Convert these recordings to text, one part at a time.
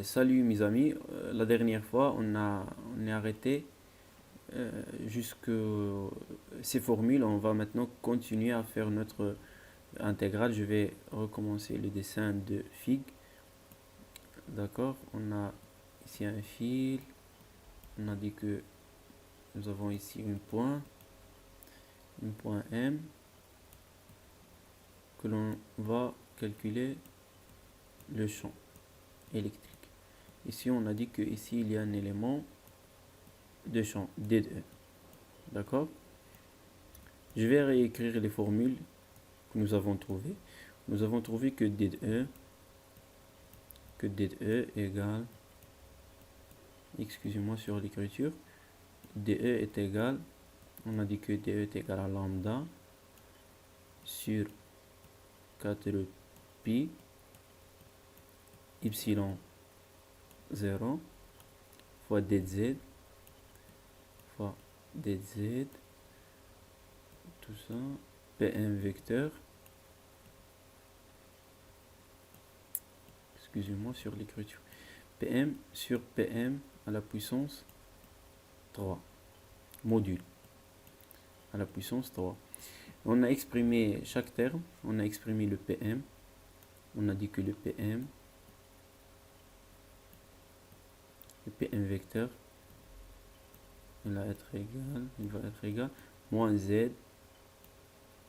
Salut mes amis. La dernière fois on est arrêté jusque ces formules. On va maintenant continuer à faire notre intégrale. Je vais recommencer le dessin de figue. D'accord, on a ici un fil. On a dit que nous avons ici un point M, que l'on va calculer le champ électrique. Ici on a dit que ici il y a un élément de champ D2. D'accord, je vais réécrire les formules que nous avons trouvées. Nous avons trouvé que D2 égale, excusez-moi sur l'écriture, DE est égal, on a dit que DE est égal à lambda sur 4 pi epsilon 0 fois dz fois dz, tout ça, Pm vecteur, excusez-moi sur l'écriture, Pm sur Pm à la puissance 3, module à la puissance 3. On a exprimé chaque terme, on a exprimé le Pm, on a dit que le Pm vecteur, il va être égal moins Z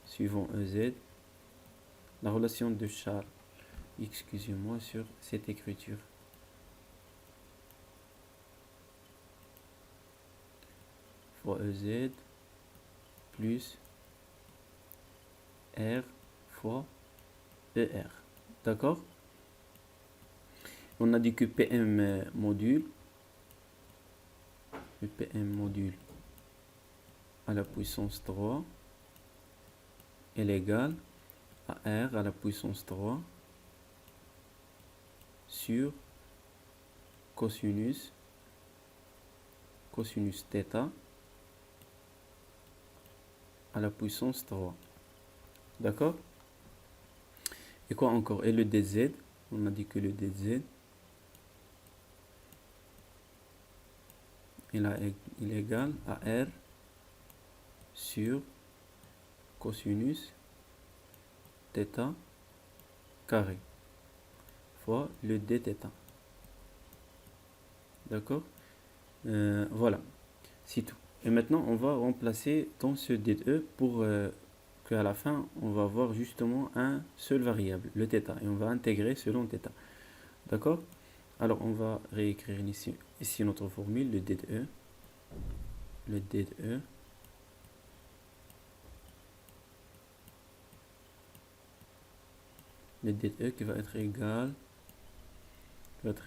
suivant EZ, la relation de Charles, excusez-moi sur cette écriture, fois EZ plus R fois ER. D'accord, on a dit que PM module, le PM module à la puissance 3 est égal à R à la puissance 3 sur cosinus θ à la puissance 3. D'accord, et quoi encore, et le dz, on a dit que le dz il est égal à R sur cosinus θ carré fois le dθ. D'accord, voilà, c'est tout. Et maintenant on va remplacer dans ce dE pour qu'à la fin on va avoir justement un seul variable, le θ, et on va intégrer selon θ. D'accord, alors on va réécrire ici notre formule, le dE qui va être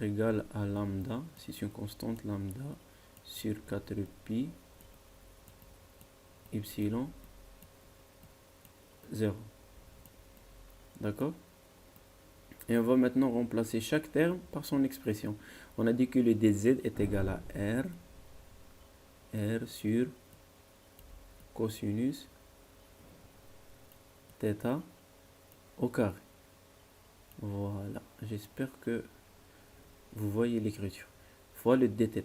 égal à lambda, c'est une constante lambda sur 4 pi epsilon 0. D'accord, et on va maintenant remplacer chaque terme par son expression. On a dit que le dz est égal à R sur cosinus θ au carré. Voilà, j'espère que vous voyez l'écriture, fois le dθ,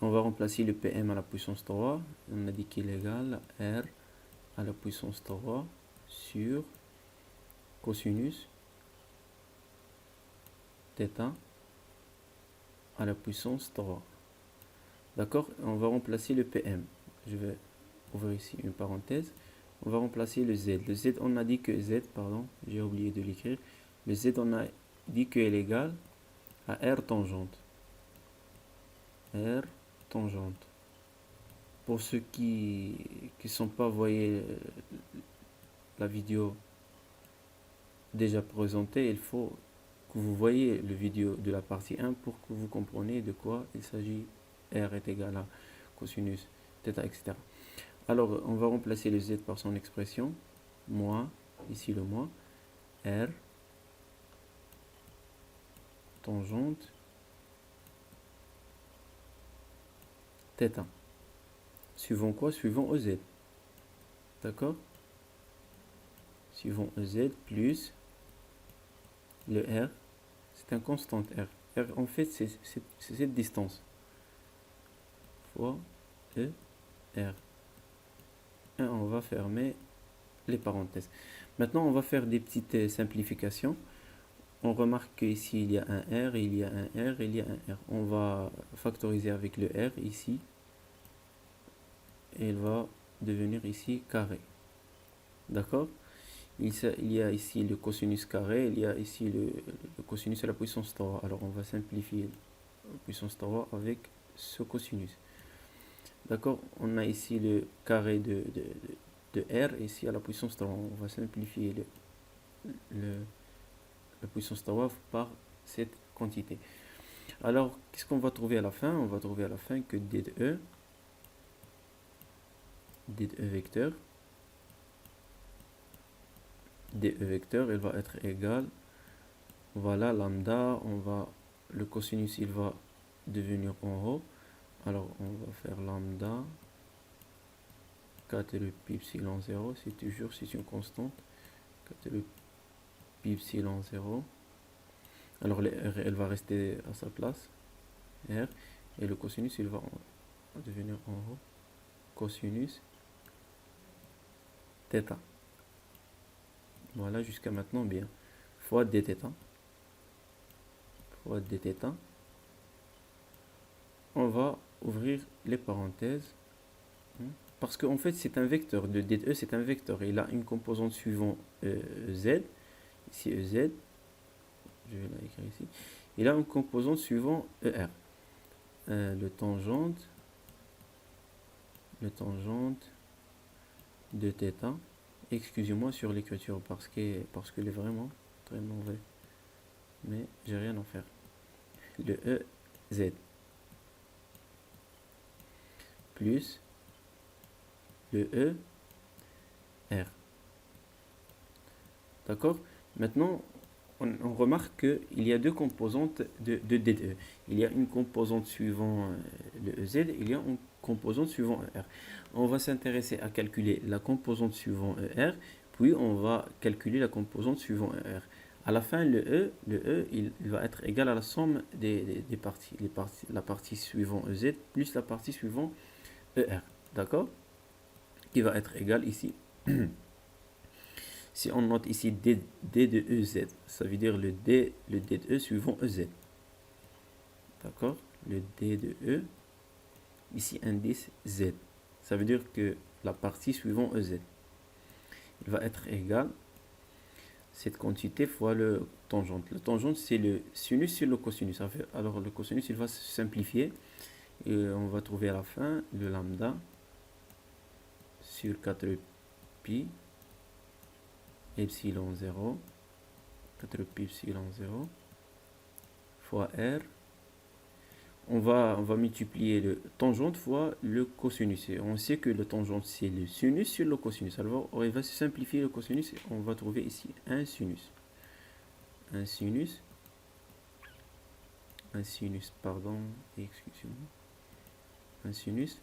on va remplacer le Pm à la puissance 3, on a dit qu'il est égal à R à la puissance 3 sur cosinus θ à la puissance 3. D'accord, on va remplacer le Pm, je vais ouvrir ici une parenthèse, on va remplacer le Z. Le Z, on a dit que Z, pardon, j'ai oublié de l'écrire, le Z, on a dit qu'il est égal à R tangente. Pour ceux qui ne sont pas voyés la vidéo déjà présentée, il faut que vous voyez le vidéo de la partie 1 pour que vous compreniez de quoi il s'agit. R est égal à cosinus θ, etc. Alors on va remplacer le Z par son expression, moins, ici le moins, R tangente θ. Suivant quoi? Suivant EZ. D'accord? suivant EZ plus le R, c'est un constante R. R en fait c'est cette distance fois E R. Et on va fermer les parenthèses. Maintenant on va faire des petites simplifications. On remarque qu'ici il y a un R, il y a un R, il y a un R. On va factoriser avec le R ici. Et il va devenir ici carré. D'accord? Il y a ici le cosinus carré, il y a ici le cosinus à la puissance 3. Alors on va simplifier la puissance 3 avec ce cosinus. D'accord? On a ici le carré de R, ici à la puissance 3. On va simplifier la puissance 3 par cette quantité. Alors, qu'est-ce qu'on va trouver à la fin? On va trouver à la fin que d de E vecteur, il va être égal, voilà, lambda, le cosinus, il va devenir en haut. Alors, on va faire lambda, 4 le pi epsilon 0, c'est une constante, 4 le pi epsilon 0. Alors, le R, elle va rester à sa place, R, et le cosinus, il va devenir en haut, cosinus θ. Voilà, jusqu'à maintenant, bien. Fois dθ. Fois dθ. On va ouvrir les parenthèses. Parce qu'en fait, c'est un vecteur. De dE, c'est un vecteur. Il a une composante suivant Z. Ici, EZ. Je vais l'écrire ici. Il a une composante suivant ER. Le tangente de θ. Excusez-moi sur l'écriture parce qu'elle est vraiment très mauvaise. Mais j'ai rien à faire. Le EZ plus le ER. D'accord? Maintenant, on remarque qu'il y a deux composantes de DE. Il y a une composante suivant le EZ, il y a une composante suivant ER. On va s'intéresser à calculer la composante suivant ER, puis on va calculer la composante suivant ER. À la fin, le E il va être égal à la somme des parties. La partie suivant EZ plus la partie suivant ER. D'accord? Qui va être égal ici. Si on note ici D de EZ, ça veut dire le D de E suivant EZ. D'accord? Le D de E, ici indice Z. Ça veut dire que la partie suivant EZ, il va être égal cette quantité fois le tangente. Le tangente, c'est le sinus sur le cosinus. Alors le cosinus, il va se simplifier. Et on va trouver à la fin le lambda sur 4 pi epsilon 0, 4 pi epsilon 0 fois R. On va multiplier le tangente fois le cosinus. Et on sait que le tangente, c'est le sinus sur le cosinus. Alors, il va se simplifier le cosinus et on va trouver ici un sinus. Un sinus, pardon, excusez-moi. Un sinus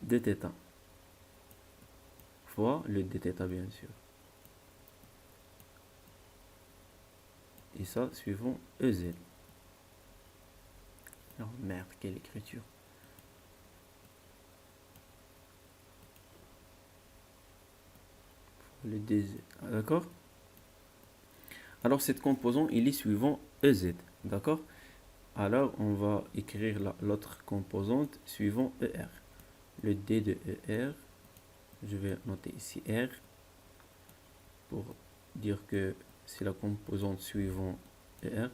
de θ fois le dθ, bien sûr. Et ça, suivant EZ. Oh merde, quelle écriture. Le DZ. D'accord? Alors, cette composante, il est suivant EZ. D'accord? Alors, on va écrire l'autre composante suivant ER. Le D de ER, je vais noter ici R pour dire que c'est la composante suivant ER.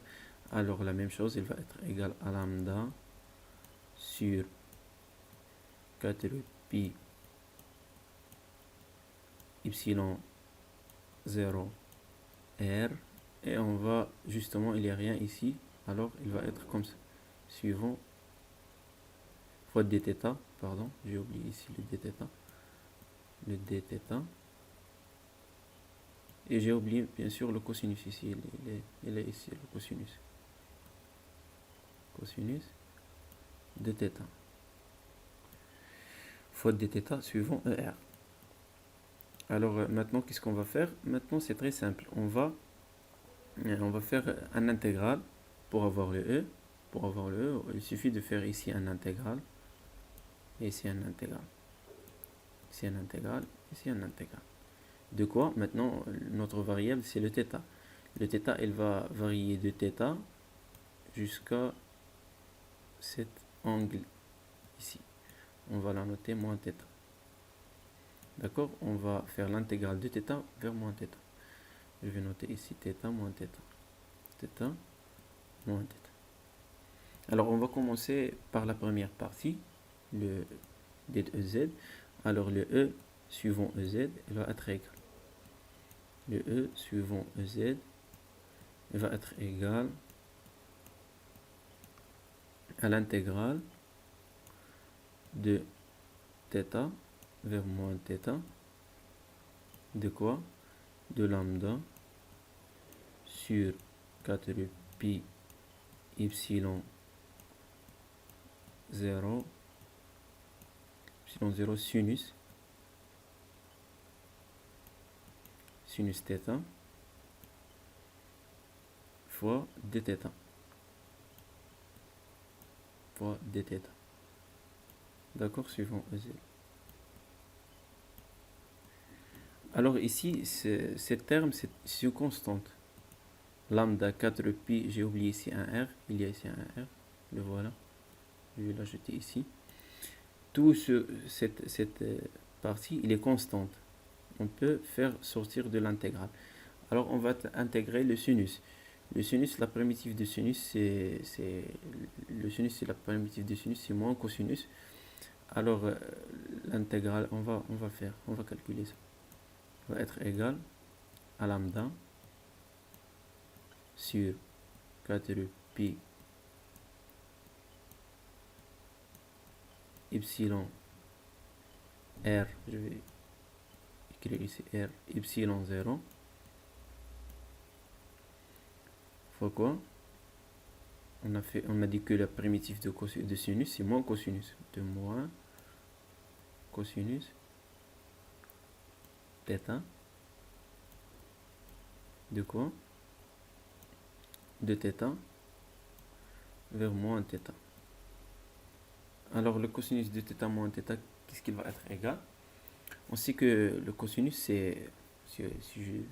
Alors, la même chose, il va être égal à lambda sur 4 pi epsilon 0 R. Et on va, justement, il n'y a rien ici. Alors, il va être comme ça. Suivant fois dθ, pardon, j'ai oublié ici le dθ. Le dθ. Et j'ai oublié, bien sûr, le cosinus ici. Il est ici, le cosinus. Cosinus de θ. fois dθ suivant ER. Alors maintenant, qu'est-ce qu'on va faire? Maintenant, c'est très simple. On va faire un intégral pour avoir le E. Pour avoir le E, il suffit de faire ici un intégral. Et ici un intégral. Ici un intégral. Ici un intégral. De quoi? Maintenant, notre variable, c'est le θ. Le θ, il va varier de θ jusqu'à cet angle ici. On va la noter moins θ. D'accord? On va faire l'intégrale de θ vers moins θ. Je vais noter ici θ moins θ. θ moins θ. Alors, on va commencer par la première partie, le d'EZ. Alors, le E suivant EZ, il va être égal. Le E suivant EZ, il va être égal à l'intégrale de θ vers moins θ. De quoi? De lambda sur 4 pi epsilon 0 sinus θ fois dθ fois dθ. D'accord, suivant EZ. Alors ici, ce terme, c'est une constante. Lambda 4 pi, j'ai oublié ici un R, il y a ici un R, le voilà. Je vais l'ajouter ici. Tout cette partie, il est constante. On peut faire sortir de l'intégrale. Alors on va intégrer le sinus. Le sinus, la primitive de sinus, c'est la primitive de sinus, c'est moins cosinus. Alors l'intégrale, on va calculer ça. Va être égal à lambda sur 4 pi epsilon r, je vais écrire ici r epsilon 0 fois quoi? On a dit que la primitive de sinus, c'est moins cosinus. De moins cosinus θ. De quoi? De θ vers moins θ. Alors le cosinus de θ moins θ, qu'est-ce qu'il va être égal? On sait que le cosinus, c'est, si je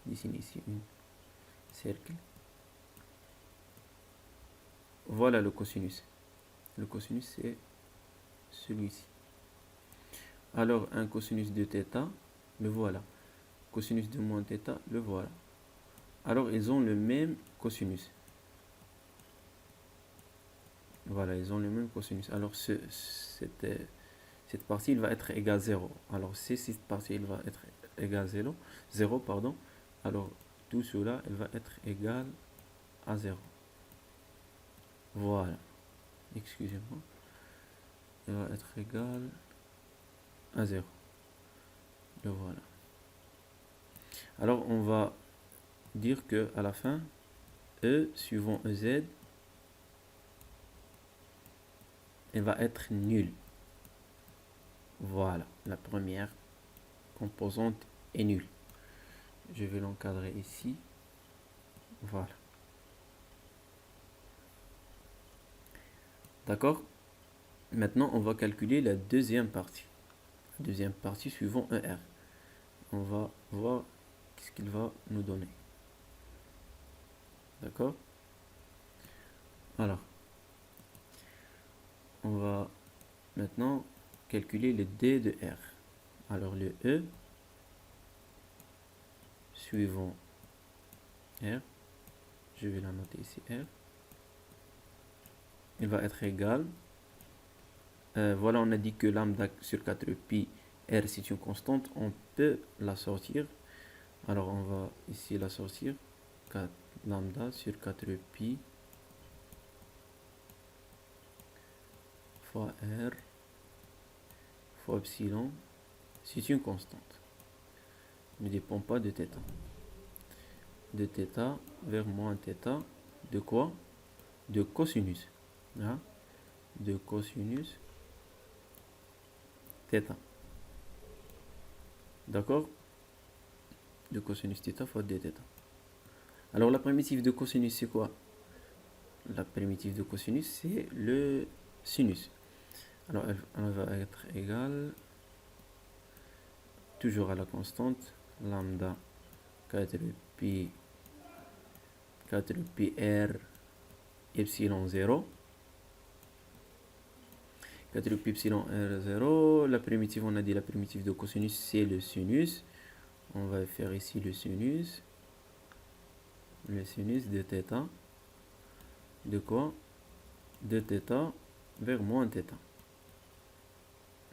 dessine ici un cercle, voilà le cosinus. Le cosinus, c'est celui-ci. Alors un cosinus de θ, le voilà. Cosinus de moins θ, le voilà. Alors ils ont le même cosinus. Voilà, ils ont le même cosinus. Alors cette partie, il va être égal à 0. Alors cette partie, il va être égal à 0, pardon. Alors tout cela, il va être égal à 0. Voilà. Excusez-moi. Il va être égal à 0. Le voilà. Alors on va dire que à la fin, E suivant EZ, elle va être nulle. Voilà, la première composante est nulle. Je vais l'encadrer ici. Voilà. D'accord? Maintenant, on va calculer la deuxième partie. La deuxième partie suivant ER. On va voir qu'est-ce qu'il va nous donner. D'accord? Alors, on va maintenant calculer le D de R. Alors, le E suivant R, je vais la noter ici R, il va être égal, voilà, on a dit que lambda sur 4 pi, R c'est une constante, on peut la sortir. Alors on va ici la sortir, 4 lambda sur 4 pi fois R fois epsilon, c'est une constante, ne dépend pas de θ. De θ vers moins θ, de quoi? De cosinus. Hein? De cosinus θ. D'accord? De cosinus θ fois dθ. Alors la primitive de cosinus, c'est quoi? La primitive de cosinus, c'est le sinus. Alors elle va être égale, toujours à la constante, lambda 4 pi r epsilon 0. 4 pi epsilon r 0. La primitive, on a dit la primitive de cosinus, c'est le sinus. On va faire ici le sinus. Le sinus de θ. De quoi? De θ vers moins θ.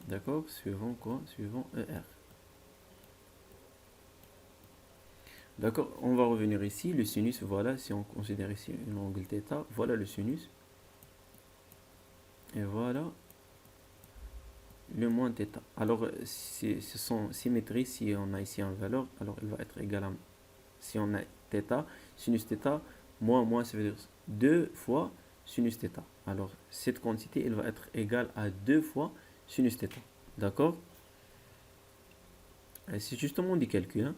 D'accord? Suivant quoi? Suivant ER. D'accord? On va revenir ici. Le sinus, voilà. Si on considère ici un angle θ, voilà le sinus. Et voilà le moins θ. Alors, ce sont symétries. Si on a ici une valeur, alors il va être égal à... Si on a θ, sinus θ, moins, ça veut dire 2 fois sinus θ. Alors, cette quantité, elle va être égale à 2 fois sinus θ. D'accord? C'est justement des calculs. Hein?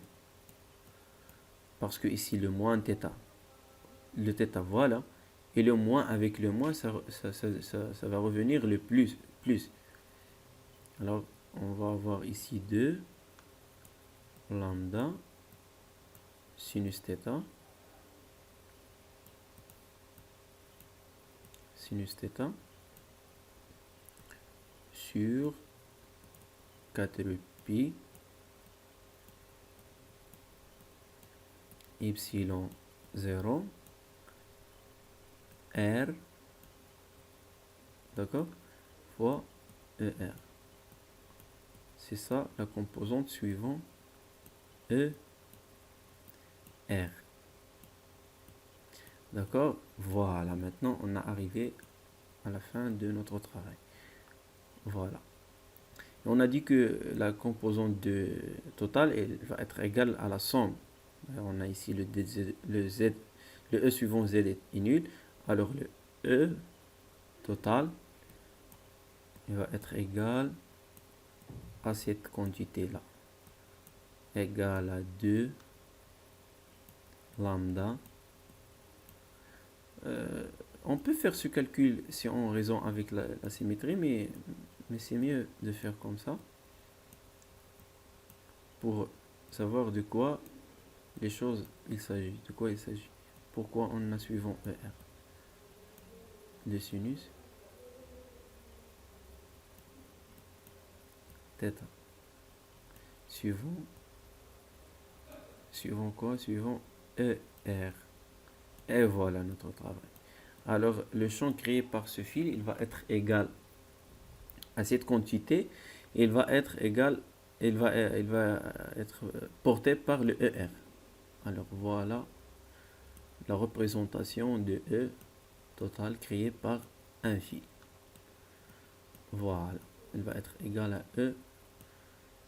Parce que ici, le moins θ, le θ, voilà. Et le moins avec le moins, ça va revenir le plus. Alors, on va avoir ici 2 lambda sinus θ sur 4 pi epsilon 0 r, d'accord, fois ER. C'est ça la composante suivante ER. D'accord? Voilà, maintenant on a arrivé à la fin de notre travail. Voilà. Et on a dit que la composante totale elle va être égale à la somme. On a ici le E suivant Z est nul. Alors le E total il va être égal à cette quantité-là. Égal à 2 lambda. On peut faire ce calcul si on raisonne avec la symétrie, mais c'est mieux de faire comme ça pour savoir de quoi les choses il s'agit. De quoi il s'agit. Pourquoi on a suivant ER. Le sinus θ. Suivant quoi? Suivant ER. Et voilà notre travail. Alors, le champ créé par ce fil, il va être égal à cette quantité. Il va être porté par le ER. Alors, voilà la représentation de E total créé par un fil. Voilà. Il va être égal à E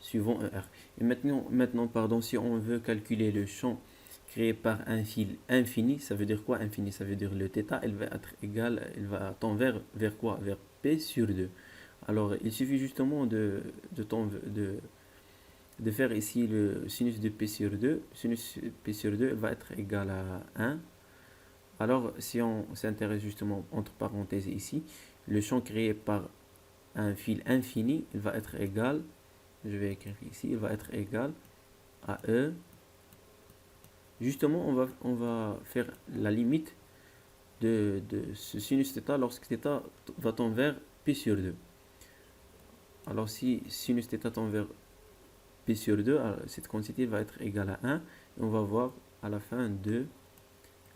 suivant ER. Et maintenant, pardon, si on veut calculer le champ créé par un fil infini, ça veut dire quoi infini? Ça veut dire le θ, elle va être égale, elle va tendre vers quoi? Vers P sur 2. Alors, il suffit justement de faire ici le sinus de P sur 2. Sinus P sur 2 va être égal à 1. Alors, si on s'intéresse justement entre parenthèses ici, le champ créé par un fil infini, il va être égal, je vais écrire ici, il va être égal à E. Justement, on va faire la limite de ce sinus θ lorsque θ va tendre vers P sur 2. Alors, si sinus θ tend vers P sur 2, cette quantité va être égale à 1. Et on va voir à la fin 2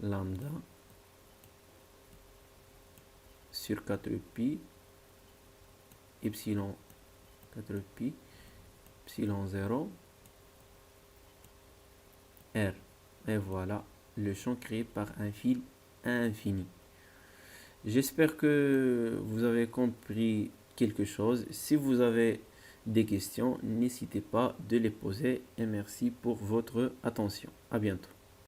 lambda sur 4 pi epsilon 4 pi epsilon 0 R. Et voilà le champ créé par un fil infini. J'espère que vous avez compris quelque chose. Si vous avez des questions, n'hésitez pas de les poser et merci pour votre attention. À bientôt.